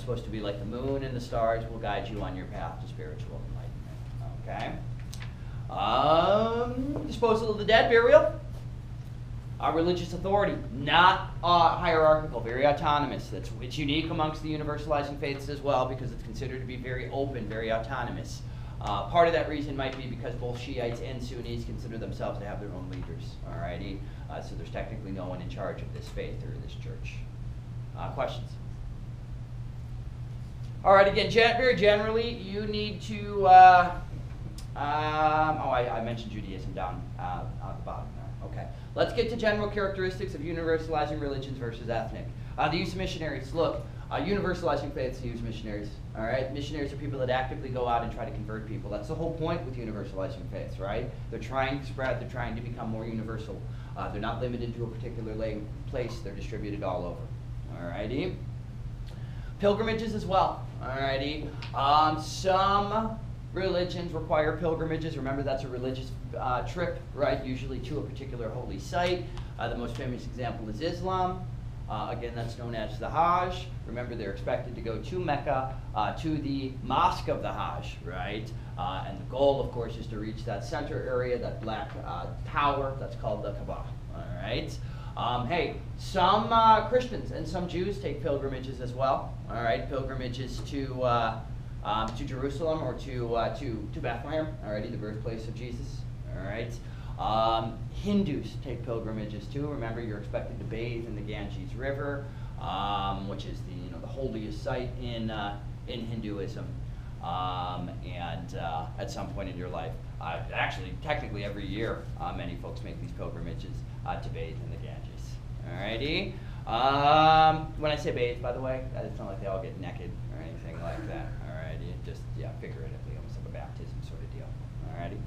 supposed to be like the moon and the stars, will guide you on your path to spiritual enlightenment. Okay? Disposal of the dead, burial. Religious authority, not hierarchical, very autonomous. It's unique amongst the universalizing faiths as well because it's considered to be very open, very autonomous. Part of that reason might be because both Shiites and Sunnis consider themselves to have their own leaders. Alrighty, so there's technically no one in charge of this faith or this church. Questions? All right, again, very generally, you need to. I mentioned Judaism down at the bottom there. Okay, let's get to general characteristics of universalizing religions versus ethnic. The use of missionaries. Look, universalizing faiths use missionaries. All right, missionaries are people that actively go out and try to convert people. That's the whole point with universalizing faiths, right? They're trying to spread. They're trying to become more universal. They're not limited to a particular place. They're distributed all over. All righty. Pilgrimages as well. All righty. Some religions require pilgrimages. Remember, that's a religious trip, right? Usually to a particular holy site. The most famous example is Islam. Again, that's known as the Hajj. Remember, they're expected to go to Mecca, to the Mosque of the Hajj, right? And the goal, of course, is to reach that center area, that black tower that's called the Kaaba. All right. Hey, some Christians and some Jews take pilgrimages as well. All right, pilgrimages to Jerusalem or to Bethlehem. Alrighty, the birthplace of Jesus. All right. Hindus take pilgrimages too. Remember, you're expected to bathe in the Ganges River, which is the holiest site in Hinduism. And at some point in your life, actually, technically every year, many folks make these pilgrimages to bathe in the Ganges. Alrighty. When I say bathe, by the way, it's not like they all get naked or anything like that. Alrighty. Just figuratively, almost like a baptism sort of deal. Alrighty.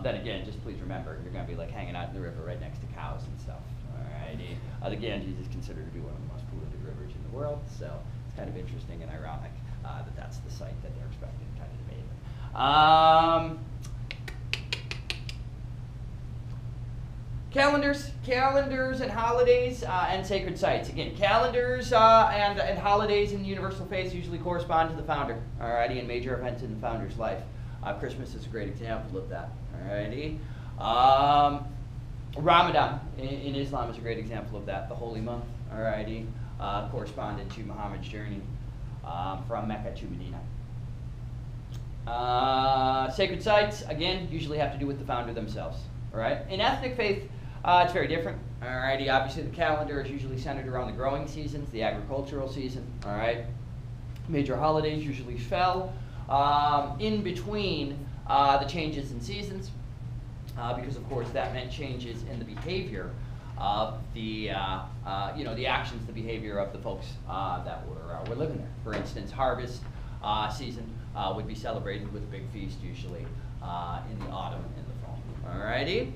Then again, just please remember, you're going to be like hanging out in the river right next to cows and stuff. Alrighty. The Ganges is considered to be one of the most polluted rivers in the world, so it's kind of interesting and ironic that that's the site that they're expected kind of to bathe in. Calendars and holidays and sacred sites. Again, calendars and holidays in the universal faiths usually correspond to the founder, alrighty, and major events in the founder's life. Christmas is a great example of that, alrighty. Ramadan in Islam is a great example of that, the holy month, alrighty, corresponded to Muhammad's journey from Mecca to Medina. Sacred sites, again, usually have to do with the founder themselves, alright. In ethnic faith, it's very different, alrighty. Obviously, the calendar is usually centered around the growing seasons, the agricultural season, alright. Major holidays usually fell in between the changes in seasons, because of course that meant changes in the behavior of the the actions, the behavior of the folks that were living there. For instance, harvest season would be celebrated with a big feast usually in the autumn and the fall. Alrighty.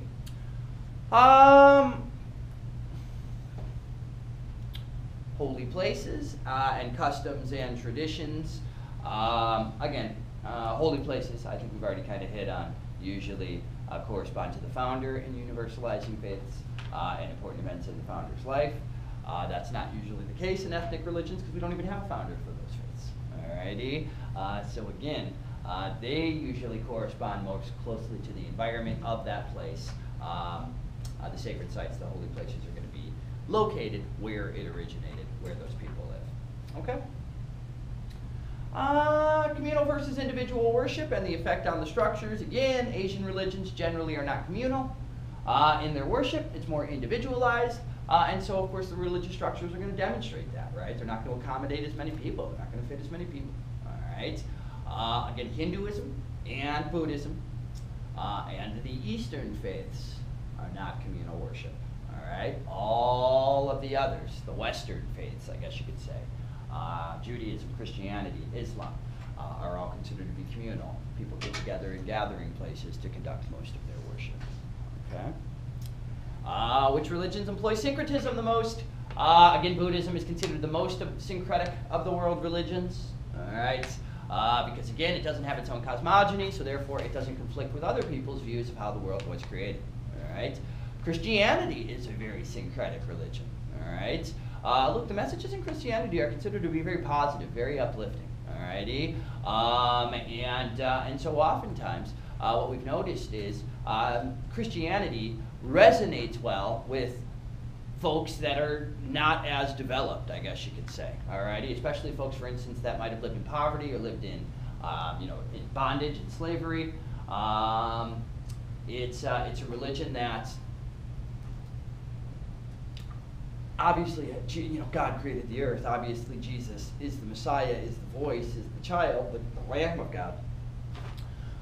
Holy places and customs and traditions. Again, holy places, I think we've already kind of hit on, usually correspond to the founder in universalizing faiths and important events in the founder's life. That's not usually the case in ethnic religions because we don't even have a founder for those faiths. Alrighty. So again, they usually correspond most closely to the environment of that place. The sacred sites, the holy places, are going to be located where it originated, where those people live. Okay. Communal versus individual worship and the effect on the structures. Again, Asian religions generally are not communal in their worship. It's more individualized. And so, of course, the religious structures are going to demonstrate that, right? They're not going to accommodate as many people. They're not going to fit as many people. All right. Again, Hinduism and Buddhism and the Eastern faiths are not communal worship. All right. All of the others, the Western faiths, I guess you could say, Judaism, Christianity, Islam, are all considered to be communal. People get together in gathering places to conduct most of their worship. Okay. Which religions employ syncretism the most? Again, Buddhism is considered the most syncretic of the world religions. All right. Because again, it doesn't have its own cosmogony, so therefore it doesn't conflict with other people's views of how the world was created. All right. Christianity is a very syncretic religion. All right. look, the messages in Christianity are considered to be very positive, very uplifting. Alrighty, and so oftentimes what we've noticed is Christianity resonates well with folks that are not as developed, I guess you could say. Alrighty, especially folks, for instance, that might have lived in poverty or lived in, in bondage and slavery. It's a religion that obviously, God created the earth. Obviously, Jesus is the Messiah, is the voice, is the child, the Lamb of God.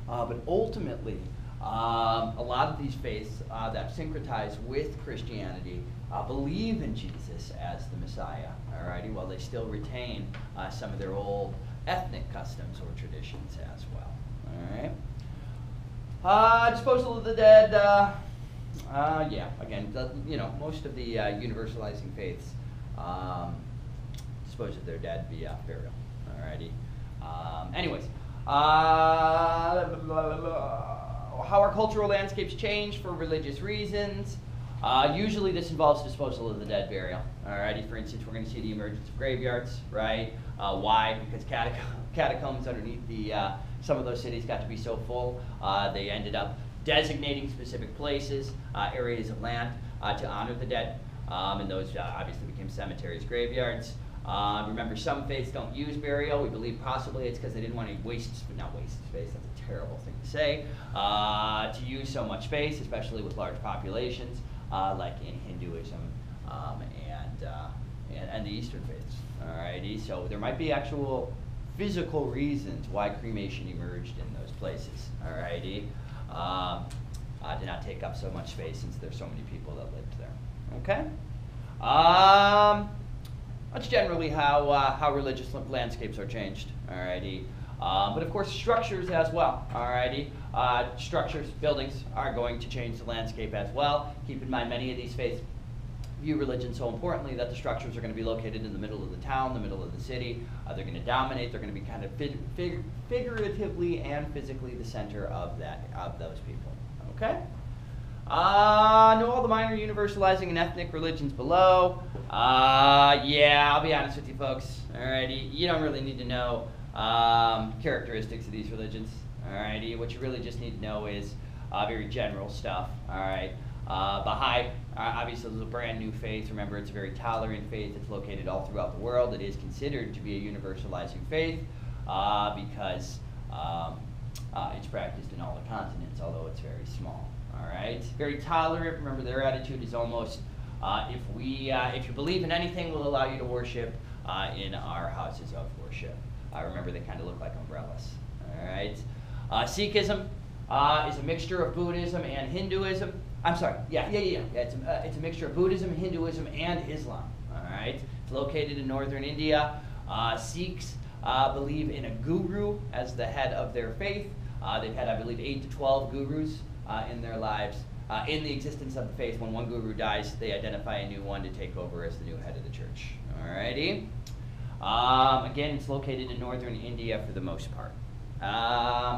But ultimately, a lot of these faiths that syncretize with Christianity believe in Jesus as the Messiah, alrighty, while they still retain some of their old ethnic customs or traditions as well. Alright. Disposal of the dead. Yeah, again, most of the universalizing faiths dispose of their dead via burial. Alrighty. Anyways, how our cultural landscapes change for religious reasons. Usually this involves disposal of the dead, burial. Alrighty, for instance, we're going to see the emergence of graveyards, right? Why? Because catacombs underneath some of those cities got to be so full, they ended up designating specific places, areas of land to honor the dead, and those obviously became cemeteries, graveyards. Remember, some faiths don't use burial. We believe possibly it's because they didn't want to not waste space, that's a terrible thing to say, to use so much space, especially with large populations, like in Hinduism and the Eastern faiths. Alrighty, so there might be actual physical reasons why cremation emerged in those places. Alrighty, to not take up so much space since there's so many people that lived there. Okay. That's generally how religious landscapes are changed. Alrighty, but of course structures as well. Alrighty, structures, buildings are going to change the landscape as well. Keep in mind, many of these faiths view religion so importantly that the structures are going to be located in the middle of the town, the middle of the city. They're going to dominate. They're going to be kind of figuratively and physically the center of those people. Okay. Know all the minor universalizing and ethnic religions below. Yeah, I'll be honest with you folks. Alrighty, you don't really need to know characteristics of these religions. Alrighty, what you really just need to know is very general stuff. Alright, Baha'i, obviously is a brand new faith. Remember, it's a very tolerant faith. It's located all throughout the world. It is considered to be a universalizing faith because it's practiced in all the continents, although it's very small. All right, very tolerant. Remember, their attitude is almost, if you believe in anything, we'll allow you to worship in our houses of worship. Remember, they kind of look like umbrellas. All right, Sikhism is a mixture of Buddhism and Hinduism. I'm sorry, yeah. It's a mixture of Buddhism, Hinduism, and Islam. All right, it's located in northern India. Sikhs believe in a guru as the head of their faith. They've had, I believe, 8 to 12 gurus in their lives. In the existence of the faith, when one guru dies, they identify a new one to take over as the new head of the church. Alrighty. Again, it's located in northern India for the most part.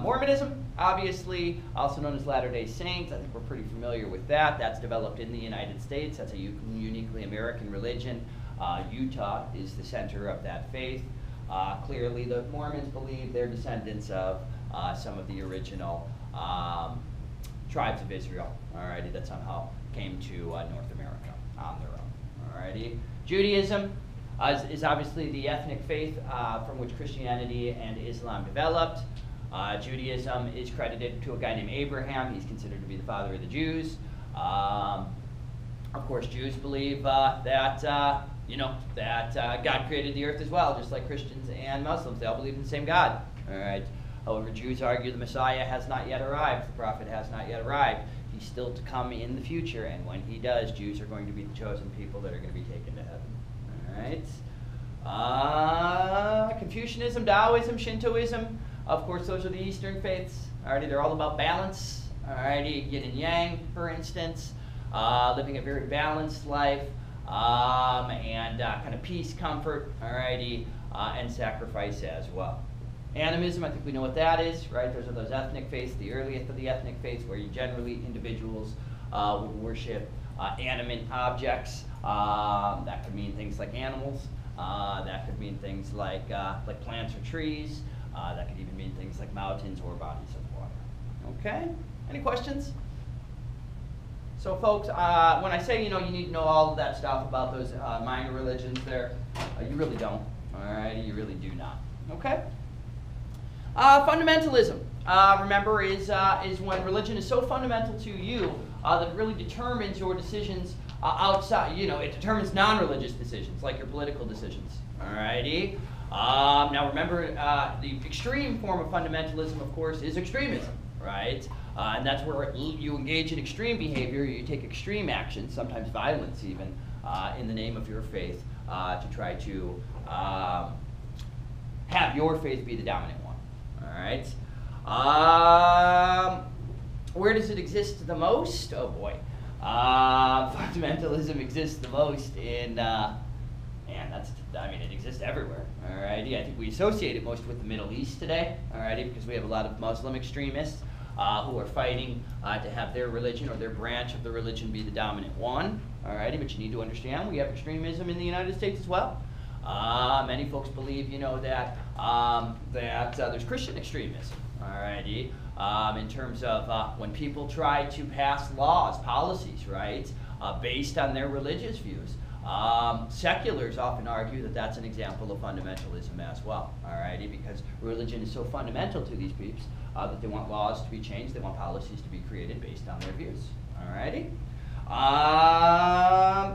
Mormonism, obviously, also known as Latter-day Saints. I think we're pretty familiar with that. That's developed in the United States. That's a uniquely American religion. Utah is the center of that faith. Clearly, the Mormons believe they're descendants of some of the original tribes of Israel, alrighty, that somehow came to North America on their own, alrighty. Judaism is obviously the ethnic faith from which Christianity and Islam developed. Judaism is credited to a guy named Abraham. He's considered to be the father of the Jews. Of course, Jews believe that God created the earth as well, just like Christians and Muslims. They all believe in the same God, alright. However, Jews argue the Messiah has not yet arrived. The prophet has not yet arrived. He's still to come in the future, and when he does, Jews are going to be the chosen people that are going to be taken to heaven. All right. Confucianism, Taoism, Shintoism. Of course, those are the Eastern faiths. Alrighty, they're all about balance. Alrighty, yin and yang, for instance. Living a very balanced life, and kind of peace, comfort. Alrighty, and sacrifice as well. Animism, I think we know what that is, right? Those are those ethnic faiths, the earliest of the ethnic faiths, where generally individuals would worship animate objects. That could mean things like animals. That could mean things like plants or trees. That could even mean things like mountains or bodies of water. Okay? Any questions? So folks, when I say, you need to know all of that stuff about those minor religions there, you really don't. All right? You really do not. Okay? Fundamentalism, remember, is when religion is so fundamental to you that it really determines your decisions outside. It determines non-religious decisions, like your political decisions. All righty? Now remember, the extreme form of fundamentalism, of course, is extremism, right? And that's where you engage in extreme behavior, you take extreme action, sometimes violence even, in the name of your faith, to try to have your faith be the dominant one. All right. Where does it exist the most? Oh boy. Fundamentalism exists the most in, it exists everywhere. Alrighty. I think we associate it most with the Middle East today. Alrighty, because we have a lot of Muslim extremists who are fighting to have their religion or their branch of the religion be the dominant one. Alrighty, but you need to understand we have extremism in the United States as well. Many folks believe, that there's Christian extremism, alrighty, in terms of when people try to pass laws, policies, right, based on their religious views. Seculars often argue that that's an example of fundamentalism as well, alrighty, because religion is so fundamental to these peeps that they want laws to be changed, they want policies to be created based on their views, alrighty.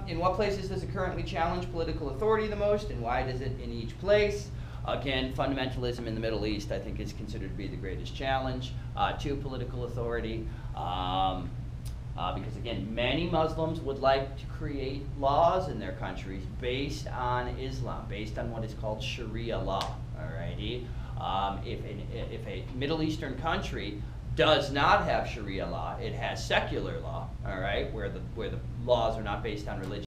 In what places does it currently challenge political authority the most, and why does it in each place? Again, fundamentalism in the Middle East, I think, is considered to be the greatest challenge to political authority. Because, again, many Muslims would like to create laws in their countries based on Islam, based on what is called Sharia law. Alrighty? If a Middle Eastern country does not have Sharia law, it has secular law, all right, where the laws are not based on religion.